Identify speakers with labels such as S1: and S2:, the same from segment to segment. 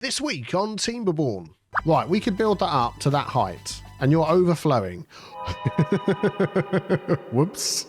S1: This week on Timberborn. Right, we could build that up to that height, and you're overflowing. Whoops.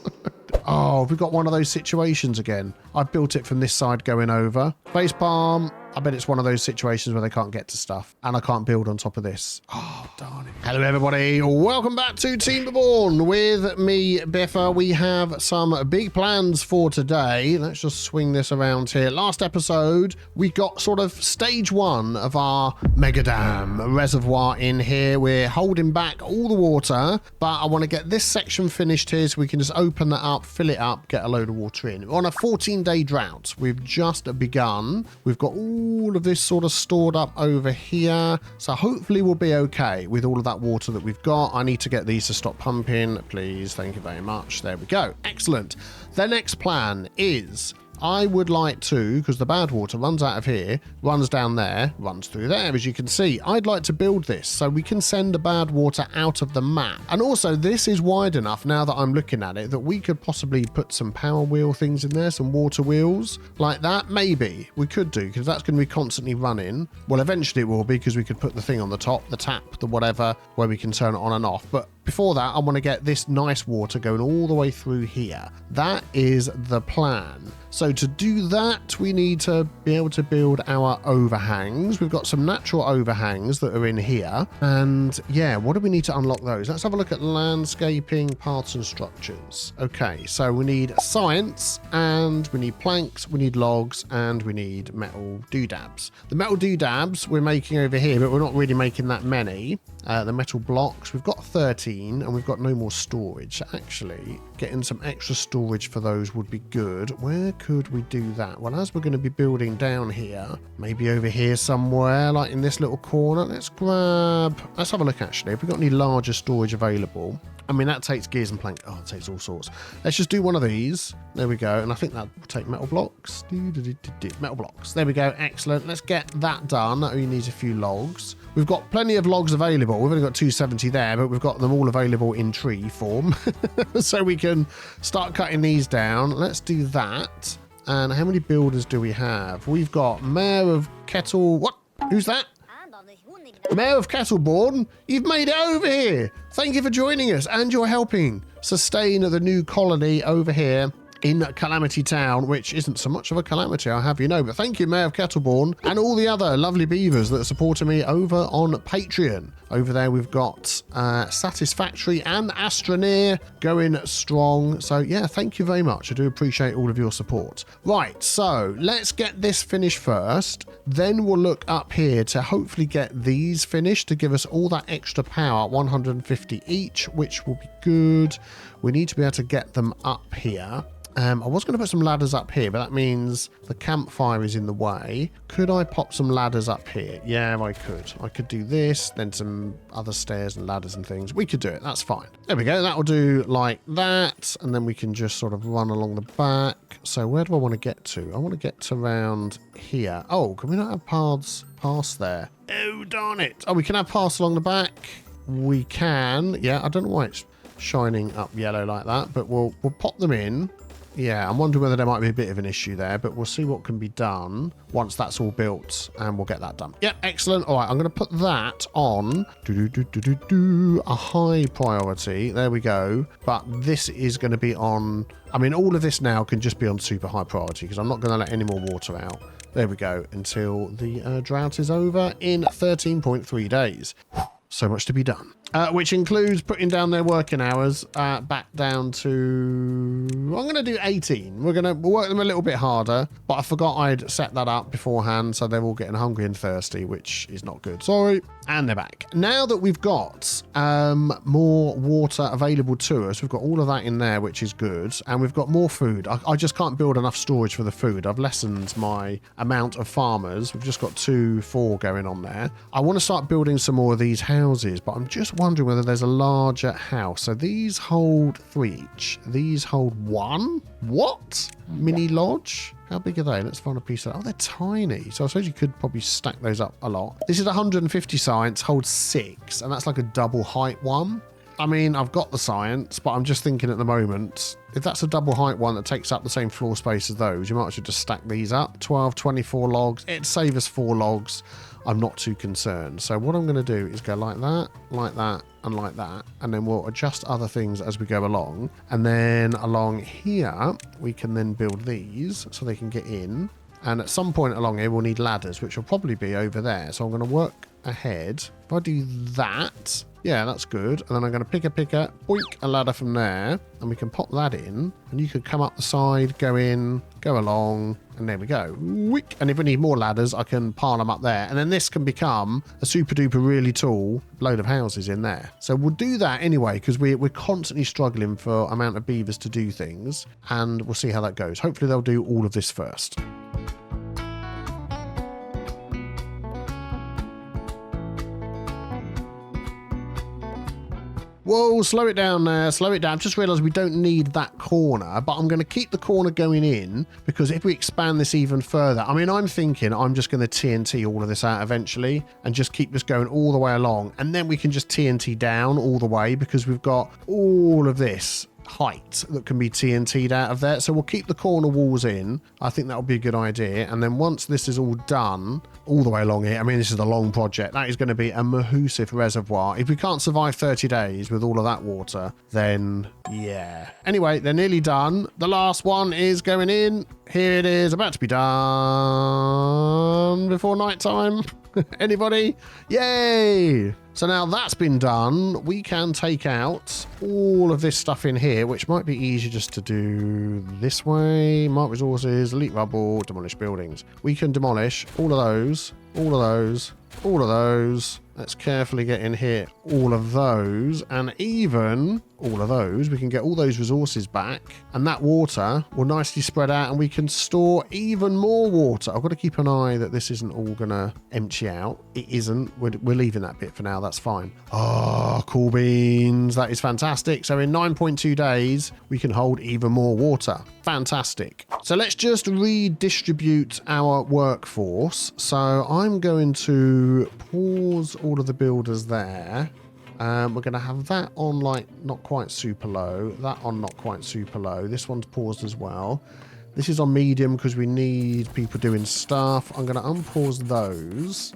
S1: Oh, we've got one of those situations again. I've built it from this side going over. Facepalm. I bet it's one of those situations where they can't get to stuff, and I can't build on top of this. Oh, darn it. Hello, everybody. Welcome back to Timberborn with me, Biffa. We have some big plans for today. Let's just swing this around here. Last episode, we got sort of stage one of our mega dam reservoir in here. We're holding back all the water, but I want to get this section finished here so we can just open that up, fill it up, get a load of water in. We're on a 14-day drought. We've just begun. We've got all of this sort of stored up over here, so hopefully we'll be okay with all of that water that we've got. I need to get these to stop pumping, please. Thank you very much. There we go. Excellent. The next plan is I would like to, because the bad water runs out of here, runs down there, runs through there, as you can see. I'd like to build this so we can send the bad water out of the map. And also, this is wide enough, now that I'm looking at it, that we could possibly put some power wheel things in there, some water wheels, like that. Maybe we could do, because that's going to be constantly running. Well, eventually it will be, because we could put the thing on the top, the tap, the whatever, where we can turn it on and off. But before that, I want to get this nice water going all the way through here. That is the plan. So to do that, we need to be able to build our overhangs. We've got some natural overhangs that are in here. And yeah, what do we need to unlock those? Let's have a look at landscaping, paths and structures. Okay, so we need science, and we need planks, we need logs, and we need metal doodabs. The metal doodabs we're making over here, but we're not really making that many. The metal blocks, we've got 13, and we've got no more storage. So actually, getting some extra storage for those would be good. Where could we do that? Well, as we're going to be building down here, maybe over here somewhere, like in this little corner, let's have a look actually. Have we got any larger storage available? I mean, that takes gears and plank. Oh, it takes all sorts. Let's just do one of these. There we go. And I think that will take metal blocks. Metal blocks. There we go. Excellent. Let's get that done. That only needs a few logs. We've got plenty of logs available. We've only got 270 there, but we've got them all available in tree form. So we can start cutting these down. Let's do that. And how many builders do we have? We've got Mayor of Kettle... What? Who's that? Mayor of Kettleborn, you've made it over here. Thank you for joining us, and you're helping sustain the new colony over here in Calamity Town, which isn't so much of a calamity, I'll have you know. But thank you, Mayor of Kettleborn, and all the other lovely beavers that are supporting me over on Patreon. Over there, we've got Satisfactory and Astroneer going strong. So yeah, thank you very much. I do appreciate all of your support. Right, so let's get this finished first. Then we'll look up here to hopefully get these finished to give us all that extra power, 150 each, which will be good. We need to be able to get them up here. I was going to put some ladders up here, but that means the campfire is in the way. Could I pop some ladders up here? Yeah, I could. I could do this, then some other stairs and ladders and things. We could do it. That's fine. There we go. That will do like that. And then we can just sort of run along the back. So where do I want to get to? I want to get to around here. Oh, can we not have paths past there? Oh, darn it. Oh, we can have paths along the back. We can. Yeah, I don't know why it's shining up yellow like that, but we'll pop them in. Yeah, I'm wondering whether there might be a bit of an issue there, but we'll see what can be done once that's all built, and we'll get that done. Yep, excellent. All right, I'm going to put that on a high priority. There we go. But this is going to be on... I mean, all of this now can just be on super high priority, because I'm not going to let any more water out. There we go, until the drought is over in 13.3 days. So much to be done. Which includes putting down their working hours back down to... I'm going to do 18. We'll work them a little bit harder, but I forgot I'd set that up beforehand, so they're all getting hungry and thirsty, which is not good. Sorry. And they're back. Now that we've got more water available to us, we've got all of that in there, which is good, and we've got more food. I just can't build enough storage for the food. I've lessened my amount of farmers. We've just got 4 going on there. I want to start building some more of these houses, but I'm just wondering whether there's a larger house. So these hold 3 each. These hold 1? What? Mini lodge? How big are they? Let's find a piece of that. Oh, they're tiny. So I suppose you could probably stack those up a lot. This is 150 science, holds 6, and that's like a double height one. I mean, I've got the science, but I'm just thinking at the moment, if that's a double height one that takes up the same floor space as those, you might as well just stack these up. 12, 24 logs. It'd save us 4 logs. I'm not too concerned. So what I'm going to do is go like that, and like that. And then we'll adjust other things as we go along. And then along here, we can then build these so they can get in. And at some point along here, we'll need ladders, which will probably be over there. So I'm going to work ahead. If I do that, yeah, that's good. And then I'm going to pick a boink, a ladder from there, and we can pop that in. And you could come up the side, go in, go along, and there we go. Wick. And if we need more ladders, I can pile them up there. And then this can become a super duper really tall load of houses in there. So we'll do that anyway, because we're constantly struggling for amount of beavers to do things. And we'll see how that goes. Hopefully they'll do all of this first. Whoa, slow it down there, slow it down. Just realised we don't need that corner, but I'm going to keep the corner going in because if we expand this even further, I mean, I'm thinking I'm just going to TNT all of this out eventually and just keep this going all the way along. And then we can just TNT down all the way because we've got all of this height that can be TNT'd out of there. So we'll keep the corner walls in. I think that would be a good idea. And then once this is all done, all the way along here, I mean, this is a long project. That is going to be a massive reservoir. If we can't survive 30 days with all of that water, then yeah. Anyway, they're nearly done. The last one is going in. Here it is, about to be done before nighttime. Anybody? Yay! So now that's been done, we can take out all of this stuff in here, which might be easier just to do this way. Mark resources, elite rubble, demolish buildings. We can demolish all of those, all of those, all of those. Let's carefully get in here all of those, and even all of those. We can get all those resources back, and that water will nicely spread out, and we can store even more water. I've got to keep an eye that this isn't all going to empty out. It isn't. We're leaving that bit for now. That's fine. Oh, cool beans. That is fantastic. So in 9.2 days, we can hold even more water. Fantastic. So let's just redistribute our workforce. So I'm going to pause all of the builders there. We're going to have that on like not quite super low, that on not quite super low. This one's paused as well. This is on medium because we need people doing stuff. I'm going to unpause those.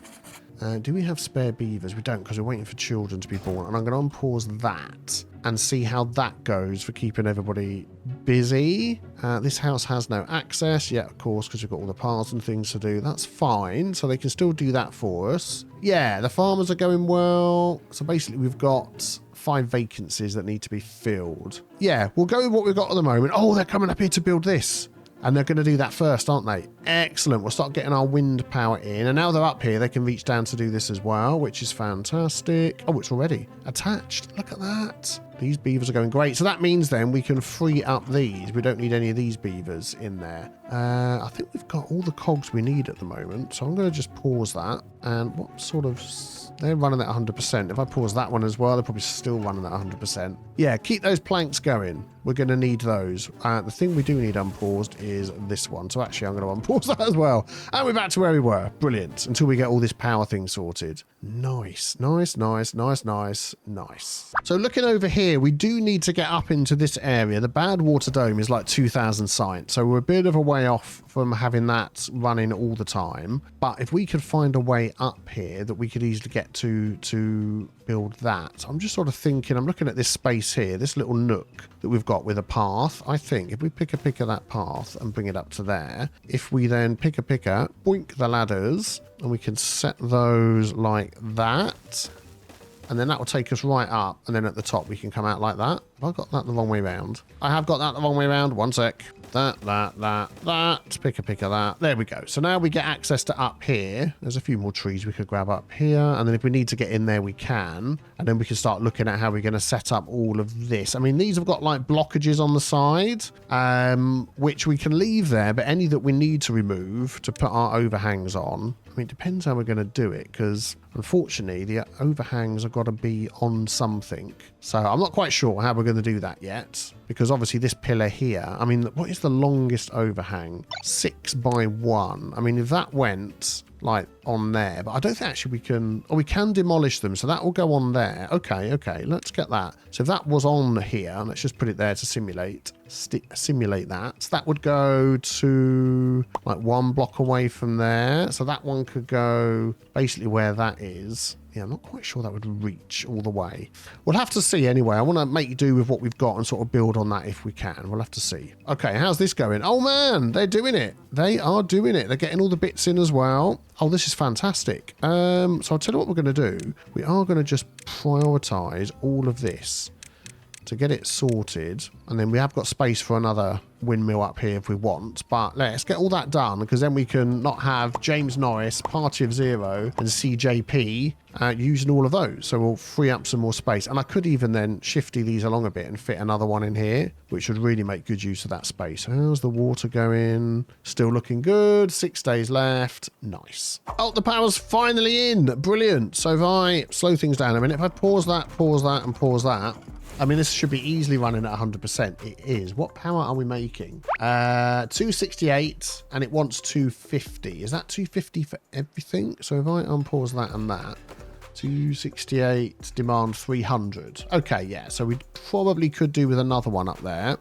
S1: Do we have spare beavers? We don't because we're waiting for children to be born. And I'm going to unpause that and see how that goes for keeping everybody busy. This house has no access. Yeah, of course, because we've got all the paths and things to do. That's fine. So they can still do that for us. Yeah, the farmers are going well. So basically we've got 5 vacancies that need to be filled. Yeah, we'll go with what we've got at the moment. Oh, they're coming up here to build this. And they're going to do that first, aren't they? Excellent. We'll start getting our wind power in. And now they're up here, they can reach down to do this as well, which is fantastic. Oh, it's already attached. Look at that. These beavers are going great. So that means then we can free up these. We don't need any of these beavers in there. I think we've got all the cogs we need at the moment. So I'm going to just pause that. And what sort of... They're running at 100%. If I pause that one as well, they're probably still running at 100%. Yeah, keep those planks going. We're going to need those. The thing we do need unpaused is this one. So actually, I'm going to unpause that as well. And we're back to where we were. Brilliant. Until we get all this power thing sorted. Nice, nice, nice, nice, nice, nice. So looking over here, we do need to get up into this area. The Badwater Dome is like 2,000 science. So we're a bit of a way off from having that running all the time. But if we could find a way up here that we could easily get to build that. I'm just sort of thinking, I'm looking at this space here, this little nook that we've got with a path. I think if we pick of that path and bring it up to there, if we then pick boink the ladders, and we can set those like that, and then that will take us right up, and then at the top we can come out like that. Have I got that the wrong way round? I have got that the wrong way round. One sec. That. Pick of that. There we go. So now we get access to up here. There's a few more trees we could grab up here. And then if we need to get in there, we can. And then we can start looking at how we're going to set up all of this. I mean, these have got like blockages on the side, which we can leave there. But any that we need to remove to put our overhangs on, I mean, it depends how we're going to do it, because unfortunately the overhangs have got to be on something. So I'm not quite sure how we're going to do that yet, because obviously this pillar here, I mean, what is the longest overhang? 6 by 1. I mean, if that went like on there, but I don't think actually we can, we can demolish them. So that will go on there. Okay, let's get that. So if that was on here, let's just put it there to simulate that. So that would go to like 1 block away from there. So that one could go basically where that is. Yeah, I'm not quite sure that would reach all the way. We'll have to see anyway. I want to make do with what we've got and sort of build on that if we can. We'll have to see. Okay, how's this going? Oh man, they're doing it. They are doing it. They're getting all the bits in as well. Oh, this is fantastic. So I'll tell you what we're going to do. We are going to just prioritize all of this to get it sorted, and then we have got space for another windmill up here if we want, but let's get all that done, because then we can not have James Norris, Party of Zero and CJP using all of those, so we'll free up some more space. And I could even then shifty these along a bit and fit another one in here, which would really make good use of that space. How's the water going? Still looking good. 6 days left. Nice. Oh, the power's finally in. Brilliant. So if I slow things down a minute, if I pause that and pause that, I mean, this should be easily running at 100%. It is. What power are we making? 268, and it wants 250. Is that 250 for everything? So if I unpause that and that, 268, demand 300. Okay, yeah. So we probably could do with another one up there.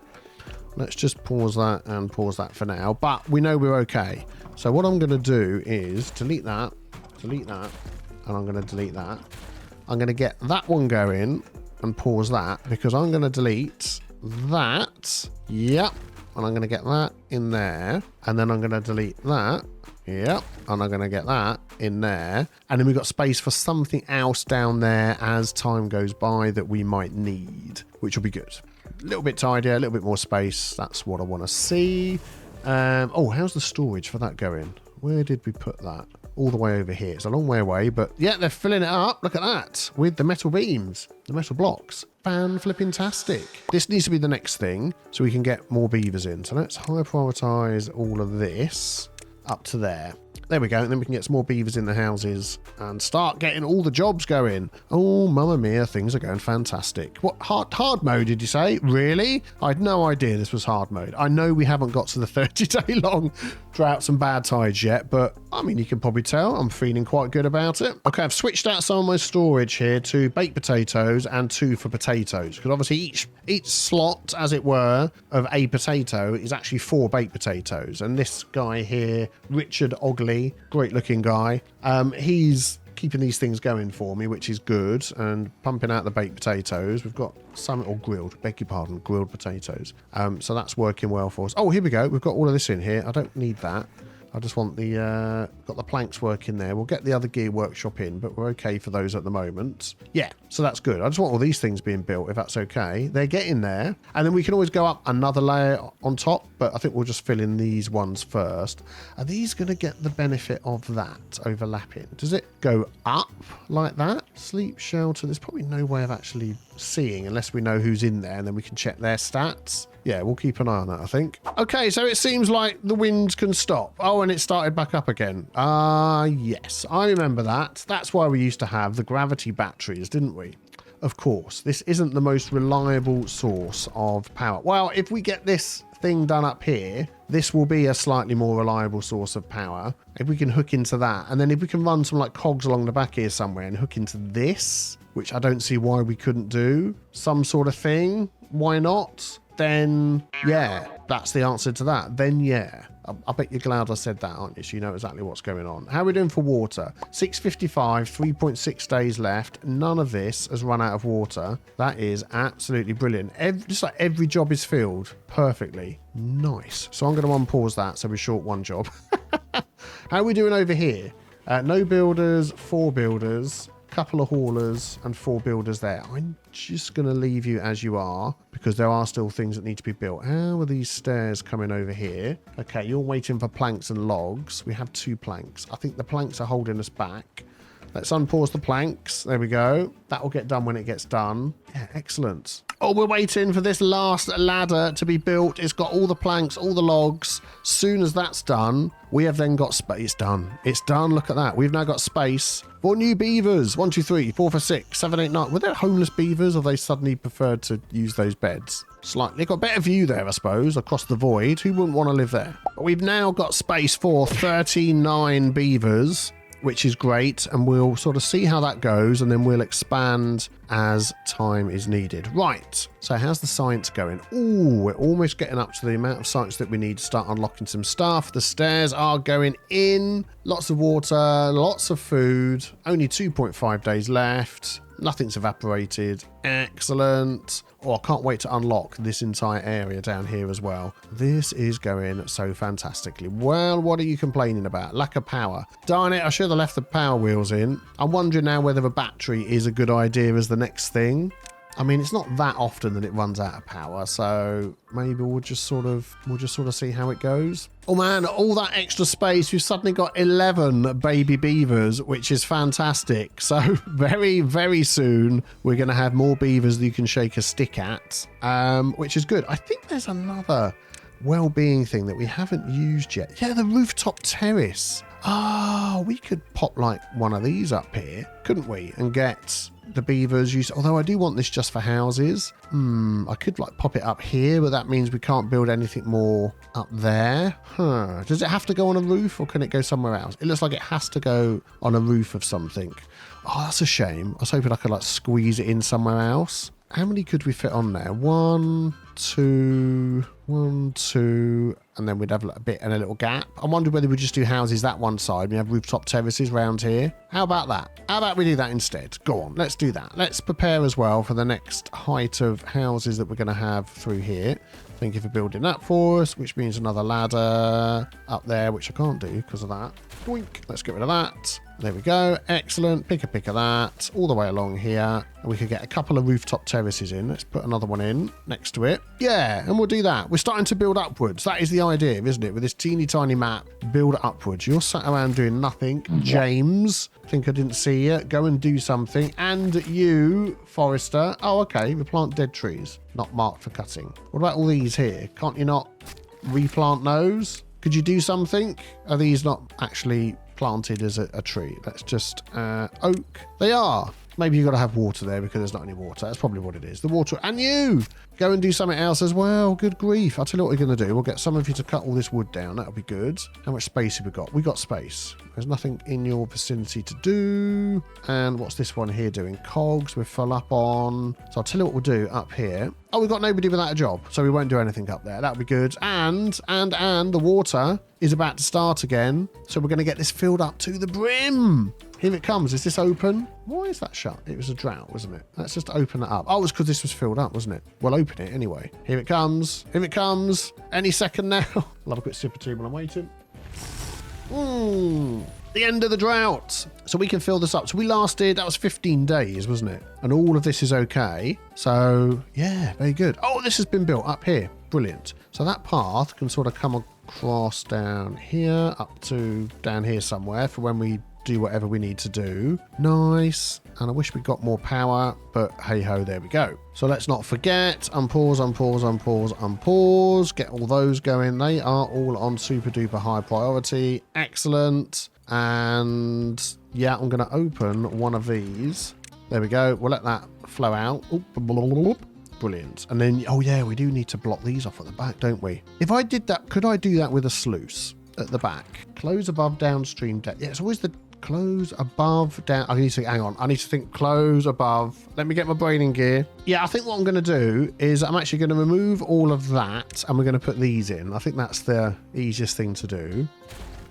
S1: Let's just pause that and pause that for now. But we know we're okay. So what I'm going to do is delete that, and I'm going to delete that. I'm going to get that one going and pause that, because I'm going to delete that. Yep. And I'm going to get that in there. And then I'm going to delete that. Yep. And I'm going to get that in there. And then we've got space for something else down there as time goes by that we might need, which will be good. A little bit tidier, a little bit more space. That's what I want to see. Oh, how's the storage for that going? Where did we put that? All the way over here. It's a long way away, but yeah, they're filling it up. Look at that with the metal beams, the metal blocks. Fan-flipping-tastic. This needs to be the next thing so we can get more beavers in. So let's high prioritize all of this up to there. There we go. And then we can get some more beavers in the houses and start getting all the jobs going. Oh, mamma mia, things are going fantastic. What, hard mode, did you say? Really? I had no idea this was hard mode. I know we haven't got to the 30-day long droughts and bad tides yet, but I mean, you can probably tell I'm feeling quite good about it. Okay, I've switched out some of my storage here to baked potatoes and 2 for potatoes, because obviously each slot, as it were, of a potato is actually 4 baked potatoes. And this guy here, Richard Ogley, great looking guy, he's keeping these things going for me, which is good, and pumping out the baked potatoes. We've got some, or grilled, beg your pardon, grilled potatoes. So that's working well for us. Oh, here we go. We've got all of this in here. I don't need that. I just want the, got the planks working there. We'll get the other gear workshop in, but we're okay for those at the moment. Yeah, so that's good. I just want all these things being built, if that's okay. They're getting there. And then we can always go up another layer on top, but I think we'll just fill in these ones first. Are these going to get the benefit of that overlapping? Does it go up like that? Sleep shelter. There's probably no way of actually seeing unless we know who's in there, and then we can check their stats. Yeah, we'll keep an eye on that, I think. Okay, so it seems like the wind can stop. Oh, and it started back up again. Yes, I remember that. That's why we used to have the gravity batteries, didn't we? Of course, this isn't the most reliable source of power. Well, if we get this thing done up here, this will be a slightly more reliable source of power. If we can hook into that, and then if we can run some like cogs along the back here somewhere and hook into this, which I don't see why we couldn't do, some sort of thing, why not? Then yeah, that's the answer to that. Then yeah, I bet you're glad I said that, aren't you? So you know exactly what's going on. How are we doing for water? 655, 3.6 days left. None of this has run out of water. That is absolutely brilliant. Just like every job is filled perfectly. Nice. So I'm going to unpause that so we're short one job. How are we doing over here? No builders, 4 builders, couple of haulers and 4 builders there. I'm just going to leave you as you are because there are still things that need to be built. How are these stairs coming over here? Okay, you're waiting for planks and logs. We have 2 planks. I think the planks are holding us back. Let's unpause the planks. There we go. That will get done when it gets done. Yeah, excellent. Oh, we're waiting for this last ladder to be built. It's got all the planks, all the logs. Soon as that's done, we have then got space done. It's done. Look at that. We've now got space for new beavers. 1, 2, 3, 4, 5, 6, 7, 8, 9. Were there homeless beavers or they suddenly preferred to use those beds? Slightly. Got a better view there, I suppose, across the void. Who wouldn't want to live there? But we've now got space for 39 beavers, which is great, and we'll sort of see how that goes, and then we'll expand as time is needed. Right, so how's the science going? Ooh, we're almost getting up to the amount of science that we need to start unlocking some stuff. The stairs are going in. Lots of water, lots of food. Only 2.5 days left. Nothing's evaporated. Excellent. Oh, I can't wait to unlock this entire area down here as well. This is going so fantastically. Well, what are you complaining about? Lack of power. Darn it, I should have left the power wheels in. I'm wondering now whether a battery is a good idea as the next thing. I mean, it's not that often that it runs out of power, so maybe we'll just sort of see how it goes. Oh man, all that extra space, we've suddenly got 11 baby beavers, which is fantastic. So very, very soon we're going to have more beavers that you can shake a stick at, which is good. I think there's another well-being thing that we haven't used yet. Yeah, the rooftop terrace. Oh, we could pop like one of these up here, couldn't we? And get the beavers used. Although I do want this just for houses. I could like pop it up here, but that means we can't build anything more up there. Does it have to go on a roof or can it go somewhere else? It looks like it has to go on a roof of something. Oh, that's a shame. I was hoping I could like squeeze it in somewhere else. How many could we fit on there? 1, 2, 1, 2, and then we'd have a bit and a little gap. I wonder whether we just do houses that one side. We have rooftop terraces around here. How about that? How about we do that instead? Go on, let's do that. Let's prepare as well for the next height of houses that we're going to have through here. Thank you for building that for us, which means another ladder up there, which I can't do because of that. Boink. Let's get rid of that. There we go. Excellent. Pick of that all the way along here. And we could get a couple of rooftop terraces in. Let's put another one in next to it. Yeah, and we'll do that. We're starting to build upwards. That is the idea, isn't it? With this teeny tiny map, build upwards. You're sat around doing nothing. James, think I didn't see you. Go and do something. And you, Forester. Oh, okay. We plant dead trees. Not marked for cutting. What about all these here? Can't you not replant those? Could you do something? Are these not actually planted as a tree? Let's just oak. They are. Maybe you've got to have water there because there's not any water. That's probably what it is. The water. And you go and do something else as well. Good grief. I'll tell you what we're going to do. We'll get some of you to cut all this wood down. That'll be good. How much space have we got? We got space. There's nothing in your vicinity to do. And what's this one here doing? Cogs. We're full up on. So I'll tell you what we'll do up here. Oh, we've got nobody without a job. So we won't do anything up there. That'll be good. And the water is about to start again. So we're going to get this filled up to the brim. Here it comes. Is this open? Why is that shut? It was a drought, wasn't it? Let's just open it up. Oh, it was because this was filled up, wasn't it? We'll open it anyway. Here it comes. Here it comes. Any second now. I'll have a quick sip of tea while I'm waiting. The end of the drought. So we can fill this up. So we lasted, that was 15 days, wasn't it? And all of this is okay. So, yeah, very good. Oh, this has been built up here. Brilliant. So that path can sort of come across down here, up to down here somewhere for when we do whatever we need to do. Nice. And I wish we got more power, but hey ho, there we go. So let's not forget, unpause. Get all those going. They are all on super duper high priority. Excellent. And yeah, I'm going to open one of these. There we go. We'll let that flow out. Brilliant. And then, oh yeah, we do need to block these off at the back, don't we? If I did that, could I do that with a sluice at the back? Close above downstream depth. Yeah, it's always the close above down. I need to hang on. I need to think close above. Let me get my brain in gear. Yeah, I think what I'm going to do is I'm actually going to remove all of that and we're going to put these in. I think that's the easiest thing to do.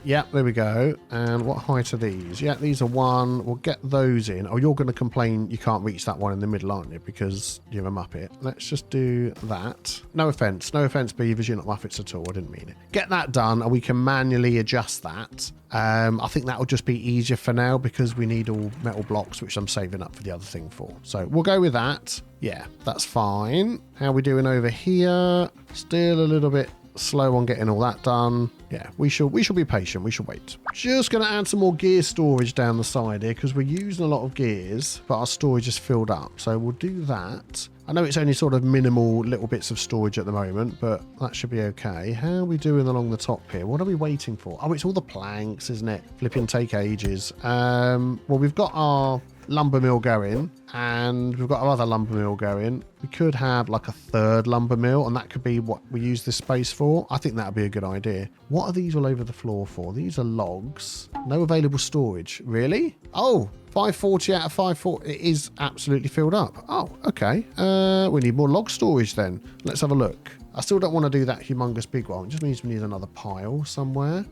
S1: Yeah, there we go. And what height are these? Yeah, these are 1. We'll get those in. Oh, you're going to complain you can't reach that one in the middle, aren't you? Because you're a Muppet. Let's just do that. No offense. No offense, beavers. You're not Muppets at all. I didn't mean it. Get that done and we can manually adjust that. I think that will just be easier for now because we need all metal blocks, which I'm saving up for the other thing for. So we'll go with that. Yeah, that's fine. How are we doing over here? Still a little bit slow on getting all that done. Yeah, we shall be patient. We shall wait. Just going to add some more gear storage down the side here because we're using a lot of gears, but our storage is filled up. So we'll do that. I know it's only sort of minimal little bits of storage at the moment, but that should be okay. How are we doing along the top here? What are we waiting for? Oh, it's all the planks, isn't it? Flipping take ages. Well, we've got our lumber mill going and we've got our other lumber mill going. We could have like a third lumber mill and that could be what we use this space for. I think that would be a good idea. What are these all over the floor for? These are logs. No available storage. Really? Oh, 540 out of 540. It is absolutely filled up. Oh, okay. We need more log storage then. Let's have a look. I still don't want to do that humongous big one. It just means we need another pile somewhere.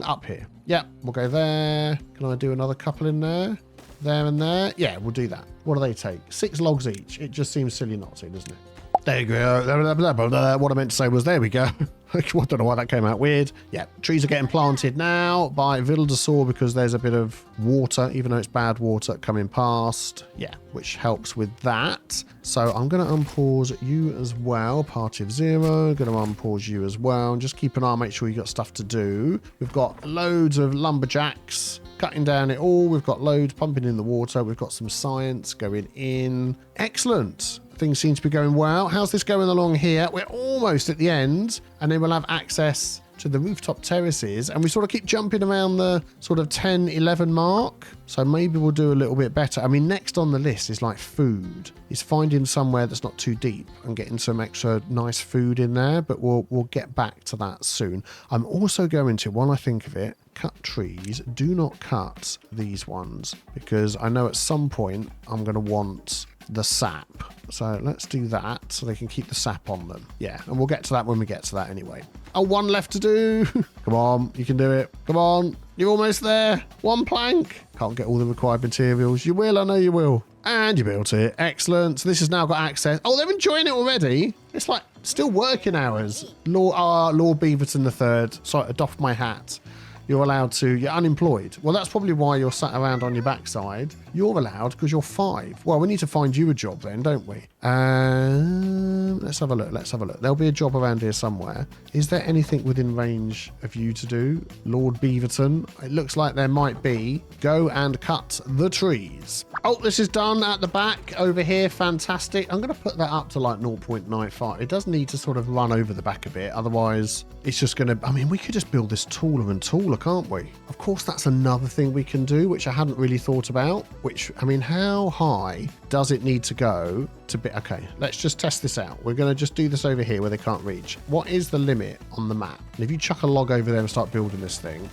S1: Up here. Yep, we'll go there. Can I do another couple in there? There and there? Yeah, we'll do that. What do they take? 6 logs each. It just seems silly not to, doesn't it? There you go. What I meant to say was there we go. I don't know why that came out weird. Yeah, trees are getting planted now by Vildasaur because there's a bit of water, even though it's bad water coming past. Yeah, which helps with that. So I'm going to unpause you as well. Party of 0. Going to unpause you as well. Just keep an eye, make sure you got stuff to do. We've got loads of lumberjacks cutting down it all. We've got loads pumping in the water. We've got some science going in. Excellent. Things seem to be going well. How's this going along here? We're almost at the end, and then we'll have access to the rooftop terraces, and we sort of keep jumping around the sort of 10, 11 mark. So maybe we'll do a little bit better. I mean, next on the list is like food. It's finding somewhere that's not too deep and getting some extra nice food in there, but we'll get back to that soon. I'm also going to, while I think of it, cut trees. Do not cut these ones because I know at some point I'm going to want the sap. So let's do that so they can keep the sap on them. Yeah, and we'll get to that when we get to that anyway. Oh, 1 left to do. Come on, you can do it. Come on, you're almost there. 1 plank. Can't get all the required materials. You will, I know you will. And you built it. Excellent. So this has now got access. Oh, they're enjoying it already. It's like still working hours. Lord Beaverton III. Sorry, I doffed my hat. You're allowed to, you're unemployed. Well, that's probably why you're sat around on your backside. You're allowed because you're 5. Well, we need to find you a job then, don't we? Let's have a look. Let's have a look. There'll be a job around here somewhere. Is there anything within range of you to do? Lord Beaverton. It looks like there might be. Go and cut the trees. Oh, this is done at the back over here. Fantastic. I'm going to put that up to like 0.95. It does need to sort of run over the back a bit. Otherwise, it's just going to, I mean, we could just build this taller and taller, can't we? Of course, that's another thing we can do, which I hadn't really thought about. Which, I mean, how high does it need to go to be? Okay, let's just test this out. We're going to just do this over here where they can't reach. What is the limit on the map? And if you chuck a log over there and start building this thing,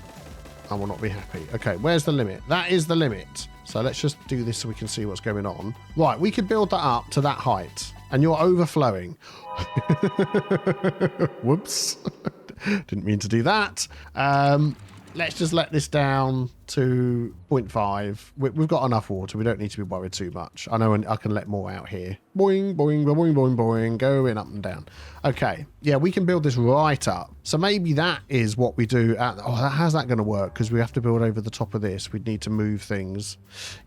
S1: I will not be happy. Okay, where's the limit? That is the limit. So let's just do this so we can see what's going on. Right, we could build that up to that height. And you're overflowing. Whoops. Didn't mean to do that. Let's just let this down to 0.5. We've got enough water. We don't need to be worried too much. I know I can let more out here. Boing, boing, boing, boing, boing. Going up and down. Okay. Yeah, we can build this right up. So maybe that is what we do. How's that going to work? Because we have to build over the top of this. We'd need to move things.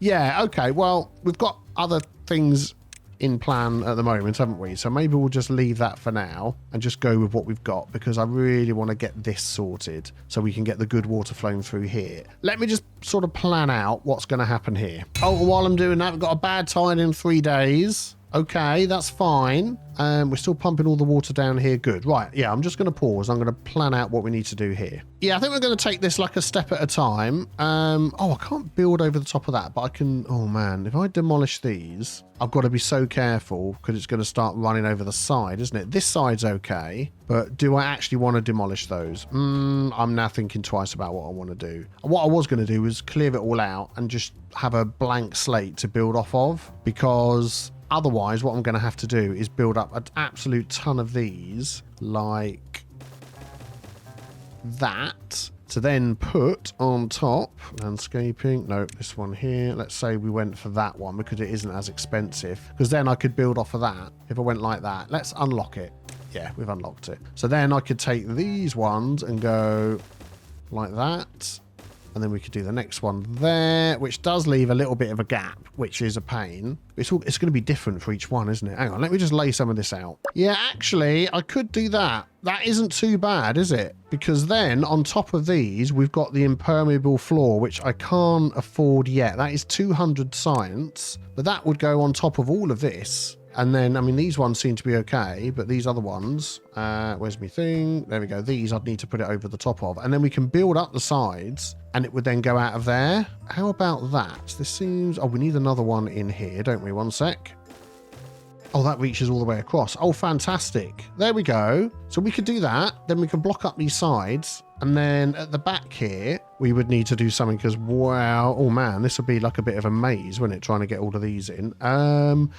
S1: Yeah, okay. Well, we've got other things in plan at the moment, haven't we? So maybe we'll just leave that for now and just go with what we've got because I really want to get this sorted so we can get the good water flowing through here. Let me just sort of plan out what's going to happen here. Oh, while I'm doing that, we've got a bad tide in 3 days. Okay, that's fine. We're still pumping all the water down here. Good. Right. Yeah, I'm just going to pause. I'm going to plan out what we need to do here. Yeah, I think we're going to take this like a step at a time. I can't build over the top of that, but I can... Oh, man. If I demolish these, I've got to be so careful because it's going to start running over the side, isn't it? This side's okay, but do I actually want to demolish those? I'm now thinking twice about what I want to do. What I was going to do was clear it all out and just have a blank slate to build off of because... Otherwise, what I'm going to have to do is build up an absolute ton of these like that to then put on top landscaping. No, this one here. Let's say we went for that one because it isn't as expensive because then I could build off of that if I went like that. Let's unlock it. Yeah, we've unlocked it. So then I could take these ones and go like that. And then we could do the next one there, which does leave a little bit of a gap, which is a pain. It's going to be different for each one, isn't it? Hang on, let me just lay some of this out. Yeah, actually, I could do that. That isn't too bad, is it? Because then on top of these, we've got the impermeable floor, which I can't afford yet. That is 200 science, but that would go on top of all of this. And then, I mean, these ones seem to be okay, but these other ones, where's my thing? There we go. These I'd need to put it over the top of. And then we can build up the sides and it would then go out of there. How about that? This seems... Oh, we need another one in here, don't we? One sec. Oh, that reaches all the way across. Oh, fantastic. There we go. So we could do that. Then we can block up these sides. And then at the back here, we would need to do something because, wow, oh man, this would be like a bit of a maze, wouldn't it, trying to get all of these in.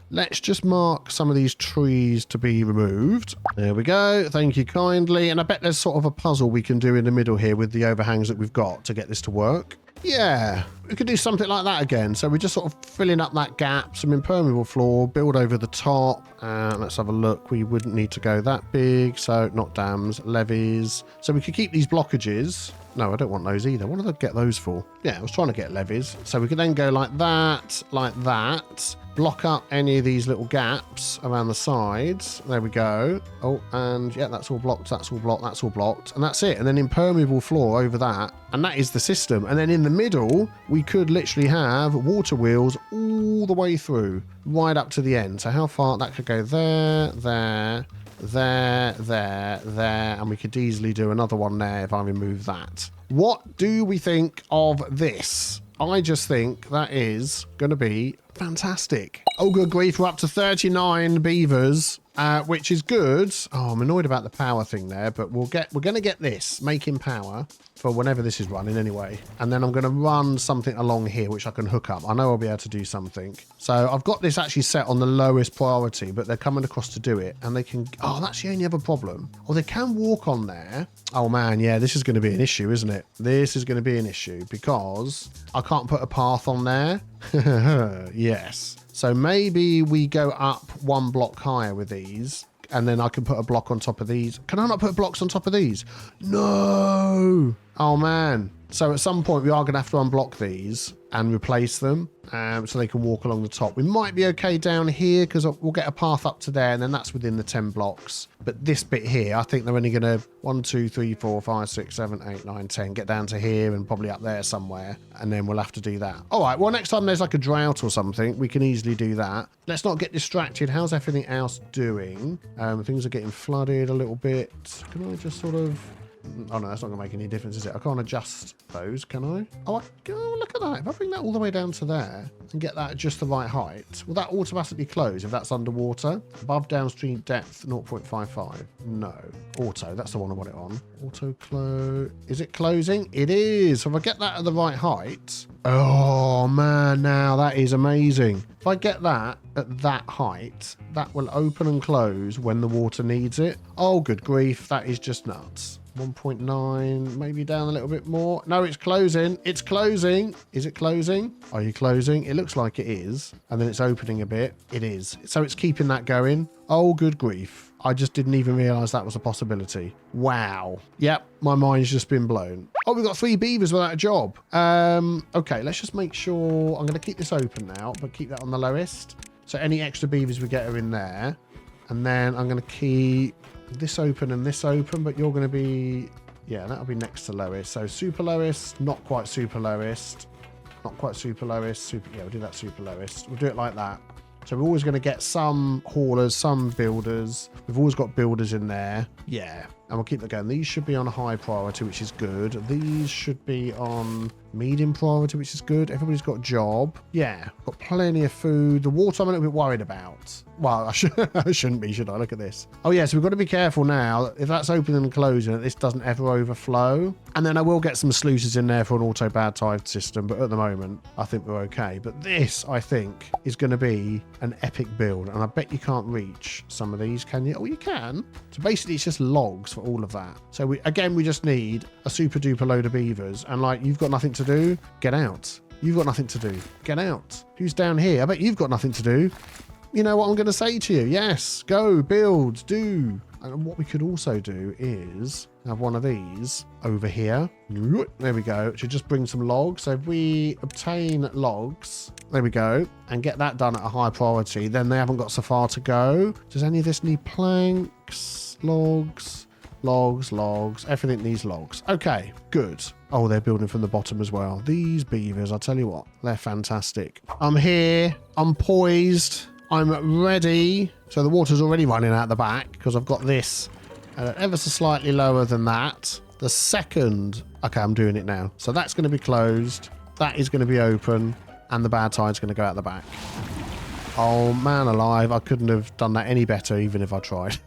S1: Let's just mark some of these trees to be removed. There we go. Thank you kindly. And I bet there's sort of a puzzle we can do in the middle here with the overhangs that we've got to get this to work. Yeah, we could do something like that again. So we're just sort of filling up that gap, some impermeable floor, build over the top. Let's have a look. We wouldn't need to go that big. So not dams, levees. So we could keep these blockages. No, I don't want those either. What did I get those for? Yeah, I was trying to get levees. So we could then go like that, block up any of these little gaps around the sides. There we go. Oh, and yeah, that's all blocked, that's all blocked, that's all blocked. And that's it. And then impermeable floor over that. And that is the system. And then in the middle, we could literally have water wheels all the way through, right up to the end. So how far? That could go there, there, there, and we could easily do another one there if I remove that. What do we think of this? I just think that is going to be fantastic. Oh, good grief, we're up to 39 beavers, which is good. Oh, I'm annoyed about the power thing there, but we're going to get this, making power for whenever this is running anyway. And then I'm going to run something along here, which I can hook up. I know I'll be able to do something. So I've got this actually set on the lowest priority, but they're coming across to do it. And they can... Oh, that's the only other problem. Oh, they can walk on there. Oh, man, yeah, this is going to be an issue, isn't it? This is going to be an issue because I can't put a path on there. Yes. So maybe we go up one block higher with these. And then I can put a block on top of these. Can I not put blocks on top of these? No. Oh, man. So at some point, we are going to have to unblock these and replace them so they can walk along the top. We might be okay down here because we'll get a path up to there and then that's within the 10 blocks. But this bit here, I think they're only going to 1, 2, 3, 4, 5, 6, 7, 8, 9, 10, get down to here and probably up there somewhere. And then we'll have to do that. All right, well, next time there's like a drought or something, we can easily do that. Let's not get distracted. How's everything else doing? Things are getting flooded a little bit. Can I just sort of... Oh no, that's not going to make any difference, is it? I can't adjust those, can I? Oh, look at that. If I bring that all the way down to there and get that at just the right height, will that automatically close if that's underwater? Above downstream depth 0.55. No. Auto, that's the one I want it on. Auto close. Is it closing? It is. So if I get that at the right height... Oh man, now that is amazing. If I get that at that height, that will open and close when the water needs it. Oh, good grief. That is just nuts. 1.9, maybe down a little bit more. No, it's closing. It's closing. Is it closing? Are you closing? It looks like it is. And then it's opening a bit. It is. So it's keeping that going. Oh, good grief. I just didn't even realize that was a possibility. Wow. Yep, my mind's just been blown. Oh, we've got 3 beavers without a job. Okay, let's just make sure. I'm going to keep this open now, but keep that on the lowest. So any extra beavers we get are in there. And then I'm going to keep this open and this open, but you're going to be... Yeah, that'll be next to lowest. So super lowest, not quite super lowest. Not quite super lowest. Super, yeah, we'll do that super lowest. We'll do it like that. So we're always going to get some haulers, some builders. We've always got builders in there. Yeah. And we'll keep that going. These should be on high priority, which is good. These should be on medium priority, which is good. Everybody's got a job. Yeah. Got plenty of food. The water I'm a little bit worried about. Well, I shouldn't be, should I? Look at this. Oh, yeah. So we've got to be careful now. If that's opening and closing, this doesn't ever overflow. And then I will get some sluices in there for an auto bad tide system. But at the moment, I think we're okay. But this, I think, is going to be an epic build. And I bet you can't reach some of these, can you? Oh, you can. So basically, it's just logs for all of that. So we just need a super duper load of beavers. And like, you've got nothing to do, get out. You've got nothing to do, get out. Who's down here? I bet you've got nothing to do. You know what I'm going to say to you? Yes, go, build, do. And what we could also do is have one of these over here. There we go. It should just bring some logs. So if we obtain logs, there we go, and get that done at a high priority, then they haven't got so far to go. Does any of this need planks, logs, everything needs logs. Okay, good. Oh, they're building from the bottom as well. These beavers, I'll tell you what, they're fantastic. I'm here, I'm poised, I'm ready. So the water's already running out the back because I've got this ever so slightly lower than that. The second, okay, I'm doing it now. So that's going to be closed, that is going to be open, and the bad tide's going to go out the back. Oh man alive, I couldn't have done that any better even if I tried.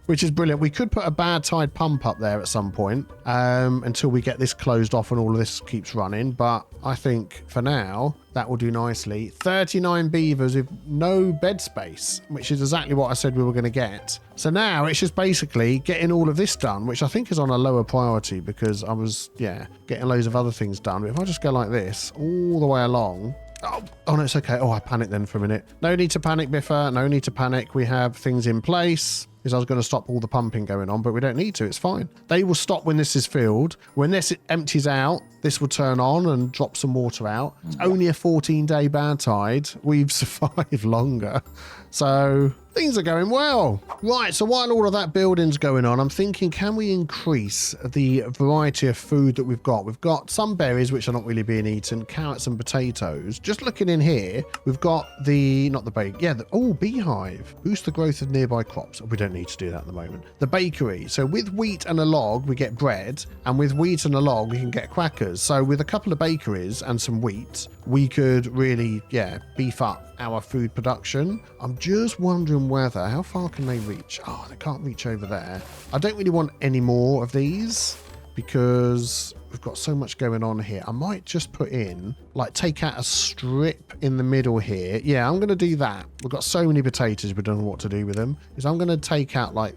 S1: Which is brilliant. We could put a bad tide pump up there at some point until we get this closed off and all of this keeps running. But I think for now, that will do nicely. 39 beavers with no bed space, which is exactly what I said we were going to get. So now it's just basically getting all of this done, which I think is on a lower priority because I was, getting loads of other things done. But if I just go like this all the way along... Oh, no, it's okay. Oh, I panicked then for a minute. No need to panic, Biffa. No need to panic. We have things in place. Because I was going to stop all the pumping going on, but we don't need to. It's fine. They will stop when this is filled. When this empties out, this will turn on and drop some water out. It's only a 14-day bad tide. We've survived longer. So things are going well. Right, so while all of that building's going on, I'm thinking, can we increase the variety of food that we've got? We've got some berries, which are not really being eaten, carrots and potatoes. Just looking in here, we've got beehive. Boost the growth of nearby crops. We don't need to do that at the moment. The bakery. So with wheat and a log, we get bread. And with wheat and a log, we can get crackers. So with a couple of bakeries and some wheat, we could really, beef up our food production. I'm just wondering whether, how far can they reach? Oh, they can't reach over there. I don't really want any more of these because we've got so much going on here. I might just put in, take out a strip in the middle here. Yeah, I'm going to do that. We've got so many potatoes, we don't know what to do with them. I'm going to take out 4. I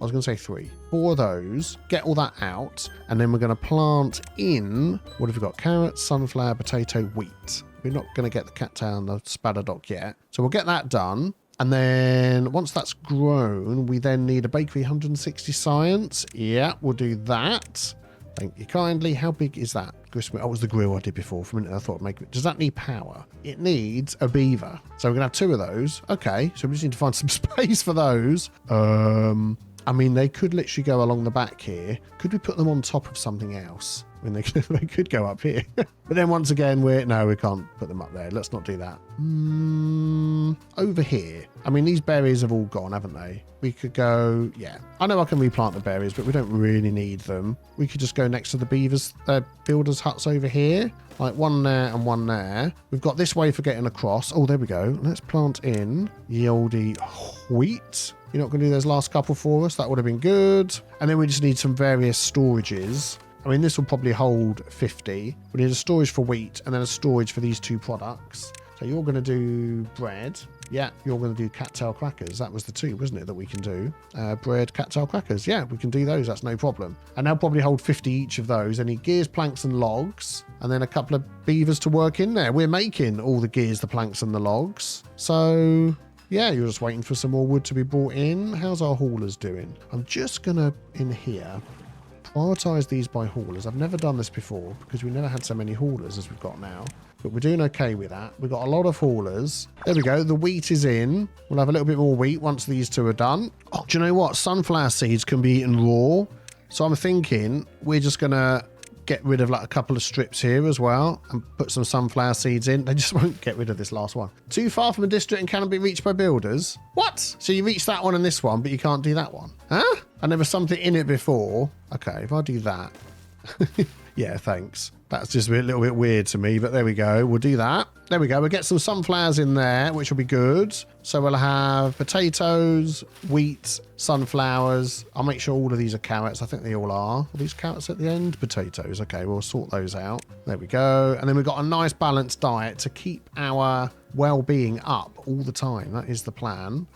S1: was going to say 3. 4 of those, get all that out, and then we're going to plant in, what have we got? Carrots, sunflower, potato, wheat. We're not going to get the cattail and the spadadoc yet. So we'll get that done. And then once that's grown, we then need a bakery 160 science. Yeah, we'll do that. Thank you kindly. How big is that? Oh, it was the grill I did before. For a minute, I thought, does that need power? It needs a beaver. So we're going to have 2 of those. Okay, so we just need to find some space for those. I mean, they could literally go along the back here. Could we put them on top of something else? I mean, they could go up here. But then once again, we can't put them up there. Let's not do that. Over here. I mean, these berries have all gone, haven't they? We could go, I know I can replant the berries, but we don't really need them. We could just go next to the beavers, builders' huts over here. One there and one there. We've got this way for getting across. Oh, there we go. Let's plant in the oldie wheat. You're not going to do those last couple for us. That would have been good. And then we just need some various storages. I mean, this will probably hold 50. We need a storage for wheat and then a storage for these 2 products. So you're going to do bread. Yeah, you're going to do cattail crackers. That was the 2, wasn't it, that we can do? Bread, cattail crackers. Yeah, we can do those. That's no problem. And they'll probably hold 50 each of those. Any gears, planks and logs. And then a couple of beavers to work in there. We're making all the gears, the planks and the logs. So... yeah, you're just waiting for some more wood to be brought in. How's our haulers doing? I'm just going to, in here, prioritize these by haulers. I've never done this before because we never had so many haulers as we've got now. But we're doing okay with that. We've got a lot of haulers. There we go. The wheat is in. We'll have a little bit more wheat once these 2 are done. Oh, do you know what? Sunflower seeds can be eaten raw. So I'm thinking we're just going to get rid of a couple of strips here as well and put some sunflower seeds in. They just won't get rid of this last one. Too far from a district and cannot be reached by builders. What? So you reach that one and this one, but you can't do that one? Huh? And there was something in it before. Okay, if I do that. Yeah, thanks. That's just a little bit weird to me, but there we go. We'll do that. There we go. We'll get some sunflowers in there, which will be good. So we'll have potatoes, wheat, sunflowers. I'll make sure all of these are carrots. I think they all are. Are these carrots at the end? Potatoes. Okay, we'll sort those out. There we go. And then we've got a nice balanced diet to keep our well-being up all the time. That is the plan.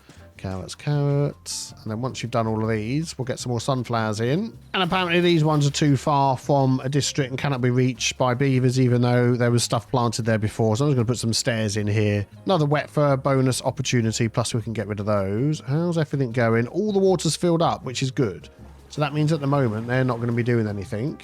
S1: Carrots, carrots. And then once you've done all of these, we'll get some more sunflowers in. And apparently these ones are too far from a district and cannot be reached by beavers, even though there was stuff planted there before. So I'm just going to put some stairs in here. Another wet fur bonus opportunity, plus we can get rid of those. How's everything going? All the water's filled up, which is good. So that means at the moment they're not going to be doing anything,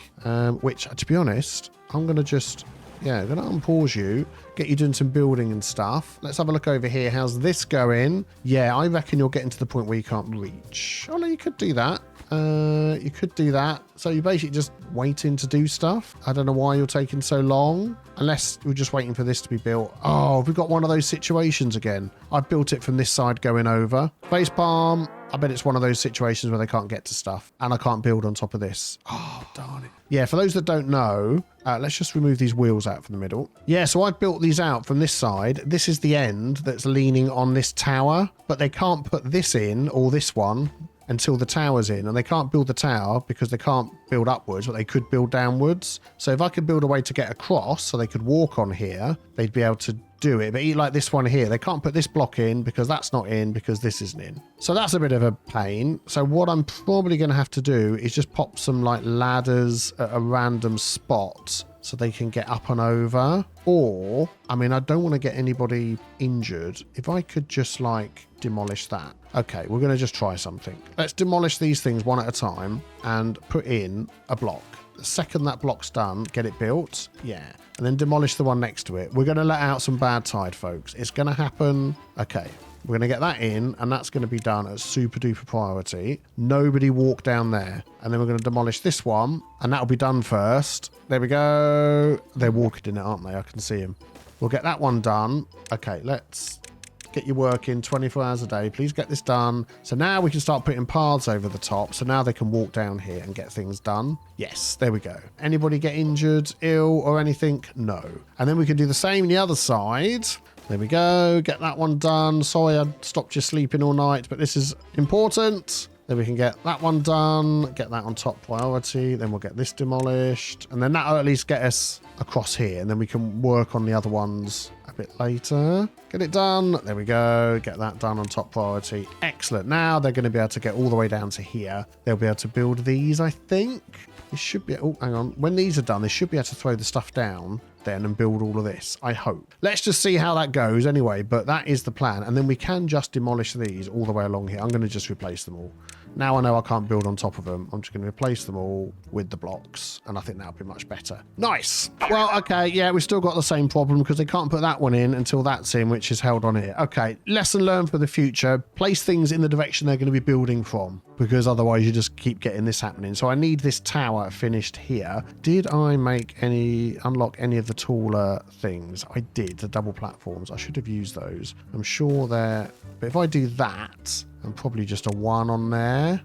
S1: which, to be honest, I'm going to just... yeah, I'm going to unpause you, get you doing some building and stuff. Let's have a look over here. How's this going? Yeah, I reckon you're getting to the point where you can't reach. Oh, no, you could do that. You could do that. So you're basically just waiting to do stuff. I don't know why you're taking so long. Unless we're just waiting for this to be built. Oh, we've got one of those situations again. I've built it from this side going over. Facepalm. I bet it's one of those situations where they can't get to stuff. And I can't build on top of this. Oh, darn it. Yeah, for those that don't know, let's just remove these wheels out from the middle. Yeah, so I've built these out from this side. This is the end that's leaning on this tower. But they can't put this in, or this one, until the tower's in. And they can't build the tower because they can't build upwards, but they could build downwards. So if I could build a way to get across so they could walk on here, they'd be able to do it. But like this one here, they can't put this block in because that's not in because this isn't in. So that's a bit of a pain. So what I'm probably going to have to do is just pop some like ladders at a random spot so they can get up and over. Or, I mean, I don't want to get anybody injured. If I could just like demolish that. Okay, we're going to just try something. Let's demolish these things one at a time and put in a block. The second that block's done, get it built. Yeah. And then demolish the one next to it. We're going to let out some bad tide, folks. It's going to happen. Okay. We're going to get that in, and that's going to be done as super duper priority. Nobody walk down there. And then we're going to demolish this one, and that'll be done first. There we go. They're walking in it, aren't they? I can see them. We'll get that one done. Okay, let's get you working 24 hours a day. Please get this done. So now we can start putting paths over the top. So now they can walk down here and get things done. Yes, there we go. Anybody get injured, ill, or anything? No. And then we can do the same on the other side. There we go. Get that one done. Sorry I stopped you sleeping all night, but this is important. Then we can get that one done. Get that on top priority. Then we'll get this demolished. And then that'll at least get us across here. And then we can work on the other ones a bit later. Get it done. There we go. Get that done on top priority. Excellent. Now they're going to be able to get all the way down to here. They'll be able to build these, I think. It should be... oh, hang on. When these are done, they should be able to throw the stuff down then and build all of this, I hope. Let's just see how that goes anyway, but that is the plan. And then we can just demolish these all the way along here. I'm going to just replace them all. Now I know I can't build on top of them. I'm just going to replace them all with the blocks, and I think that'll be much better. Nice. Well, okay, yeah, we've still got the same problem because they can't put that one in until that's in, which is held on here. Okay, lesson learned for the future. Place things in the direction they're going to be building from, because otherwise you just keep getting this happening. So I need this tower finished here. Did I unlock any of the taller things? I did, the double platforms. I should have used those. I'm sure they're... but if I do that, and probably just a 1 on there,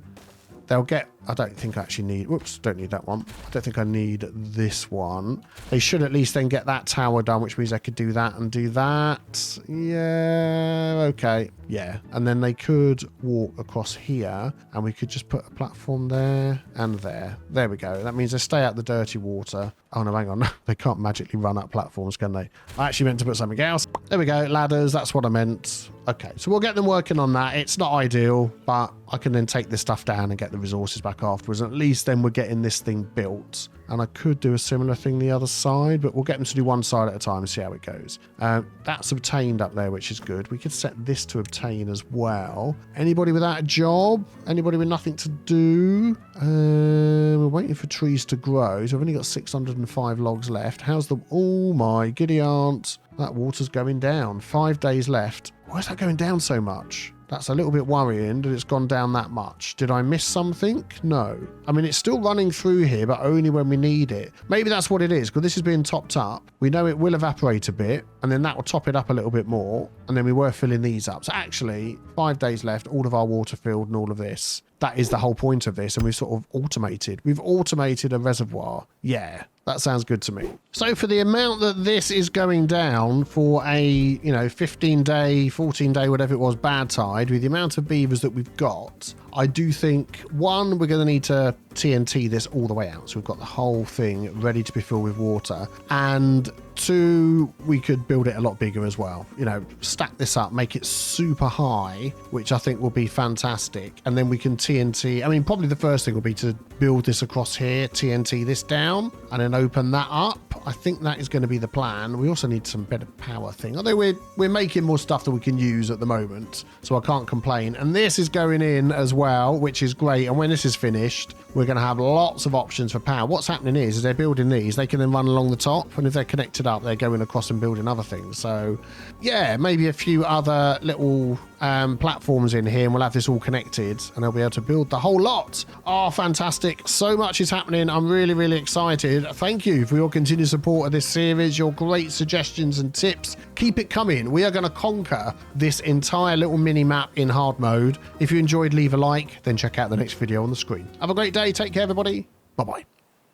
S1: they'll get... I don't think I actually need... whoops, don't need that one. I don't think I need this one. They should at least then get that tower done, which means I could do that and do that. Yeah, okay. Yeah, and then they could walk across here, and we could just put a platform there and there. There we go. That means they stay out the dirty water. Oh, no, hang on. They can't magically run up platforms, can they? I actually meant to put something else. There we go. Ladders. That's what I meant. Okay, so we'll get them working on that. It's not ideal, but I can then take this stuff down and get the resources back afterwards. At least then we're getting this thing built. And I could do a similar thing the other side, but we'll get them to do one side at a time and see how it goes. That's obtained up there, which is good. We could set this to obtain as well. Anybody without a job? Anybody with nothing to do? We're waiting for trees to grow. So I've only got 605 logs left. How's the... oh my giddy aunt. That water's going down. 5 days left. Why is that going down so much? That's a little bit worrying that it's gone down that much. Did I miss something? No. I mean, it's still running through here, but only when we need it. Maybe that's what it is, because this is being topped up. We know it will evaporate a bit, and then that will top it up a little bit more, and then we were filling these up. So actually, 5 days left, all of our water filled and all of this. That is the whole point of this, and we've sort of automated. We've automated a reservoir. Yeah. That sounds good to me. So for the amount that this is going down for a, 15-day, 14-day, whatever it was, bad tide, with the amount of beavers that we've got, I do think, one, we're going to need to TNT this all the way out. So we've got the whole thing ready to be filled with water. And two, we could build it a lot bigger as well. You know, stack this up, make it super high, which I think will be fantastic. And then we can TNT. I mean, probably the first thing will be to build this across here, TNT this down, and then open that up. I think that is going to be the plan. We also need some better power thing. Although we're making more stuff that we can use at the moment, so I can't complain. And this is going in as well, which is great. And when this is finished, we're going to have lots of options for power. What's happening is they're building these. They can then run along the top, and if they're connected up, they're going across and building other things. So yeah, maybe a few other little platforms in here, and we'll have this all connected, and they'll be able to build the whole lot. Oh, fantastic. So much is happening. I'm really, really excited. Thank you for your continued support of this series, your great suggestions and tips. Keep it coming. We are going to conquer this entire little mini map in hard mode. If you enjoyed, leave a like, then check out the next video on the screen. Have a great day. Take care, everybody. Bye-bye.